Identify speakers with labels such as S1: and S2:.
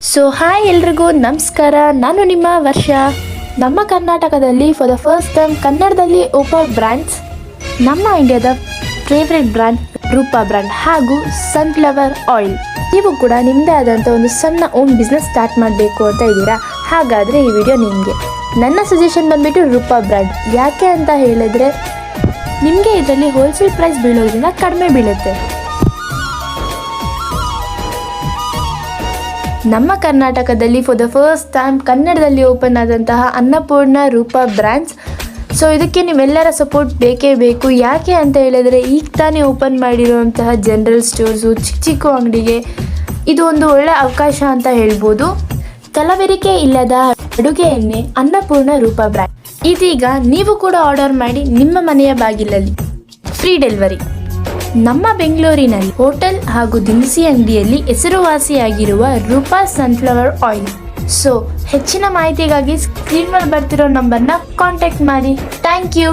S1: So hi ಎಲ್ರಿಗೂ ನಮಸ್ಕಾರ. ನಾನು ನಿಮ್ಮ ವರ್ಷ. ನಮ್ಮ ಕರ್ನಾಟಕದಲ್ಲಿ ಫಾರ್ ದ ಫಸ್ಟ್ ಟೈಮ್ ಕನ್ನಡದಲ್ಲಿ ಓಪನ್ ಬ್ರ್ಯಾಂಡ್ಸ್. ನಮ್ಮ ಇಂಡಿಯಾದ ಫೇವ್ರೆಟ್ ಬ್ರ್ಯಾಂಡ್ ರೂಪಾ ಬ್ರ್ಯಾಂಡ್ ಹಾಗೂ ಸನ್ಫ್ಲವರ್ ಆಯಿಲ್. ನೀವು ಕೂಡ ನಿಮ್ಮದೇ ಆದಂಥ ಒಂದು ಸಣ್ಣ ಓನ್ ಬಿಸ್ನೆಸ್ ಸ್ಟಾರ್ಟ್ ಮಾಡಬೇಕು ಅಂತ ಇದ್ದೀರಾ? ಹಾಗಾದರೆ ಈ ವಿಡಿಯೋ ನಿಮಗೆ. ನನ್ನ ಸಜೆಷನ್ ಬಂದುಬಿಟ್ಟು ರೂಪಾ ಬ್ರ್ಯಾಂಡ್. ಯಾಕೆ ಅಂತ ಹೇಳಿದ್ರೆ ನಿಮಗೆ ಇದರಲ್ಲಿ ಹೋಲ್ಸೇಲ್ ಪ್ರೈಸ್ ಬೀಳೋದ್ರಿಂದ ಕಡಿಮೆ ಬೀಳುತ್ತೆ. ನಮ್ಮ ಕರ್ನಾಟಕದಲ್ಲಿ ಫಾರ್ ದ ಫಸ್ಟ್ ಟೈಮ್ ಕನ್ನಡದಲ್ಲಿ ಓಪನ್ ಆದಂತಹ ಅನ್ನಪೂರ್ಣ ರೂಪಾ ಬ್ರ್ಯಾಂಡ್ಸ್. ಸೊ ಇದಕ್ಕೆ ನೀವೆಲ್ಲರ ಸಪೋರ್ಟ್ ಬೇಕೇ ಬೇಕು. ಯಾಕೆ ಅಂತ ಹೇಳಿದರೆ ಈಗ ತಾನೇ ಓಪನ್ ಮಾಡಿರುವಂತಹ ಜನರಲ್ ಸ್ಟೋರ್ಸು, ಚಿಕ್ಕ ಚಿಕ್ಕ ಅಂಗಡಿಗೆ ಇದು ಒಂದು ಒಳ್ಳೆ ಅವಕಾಶ ಅಂತ ಹೇಳ್ಬೋದು. ಕಲಬೆರಕೆ ಇಲ್ಲದ ಅಡುಗೆ ಎಣ್ಣೆ ಅನ್ನಪೂರ್ಣ ರೂಪಾ ಬ್ರ್ಯಾಂಡ್. ಇದೀಗ ನೀವು ಕೂಡ ಆರ್ಡರ್ ಮಾಡಿ ನಿಮ್ಮ ಮನೆಯ ಬಾಗಿಲಲ್ಲಿ ಫ್ರೀ ಡೆಲಿವರಿ. ನಮ್ಮ ಬೆಂಗಳೂರಿನಲ್ಲಿ ಹೋಟೆಲ್ ಹಾಗೂ ದಿನಸಿ ಅಂಗಡಿಯಲ್ಲಿ ಹೆಸರುವಾಸಿಯಾಗಿರುವ ರೂಪಾ ಸನ್ಫ್ಲವರ್ ಆಯಿಲ್. ಸೊ ಹೆಚ್ಚಿನ ಮಾಹಿತಿಗಾಗಿ ಸ್ಕ್ರೀನ್ ಮೇಲೆ ಬರ್ತಿರೋ ನಂಬರ್ನ ಕಾಂಟ್ಯಾಕ್ಟ್ ಮಾಡಿ. Thank you.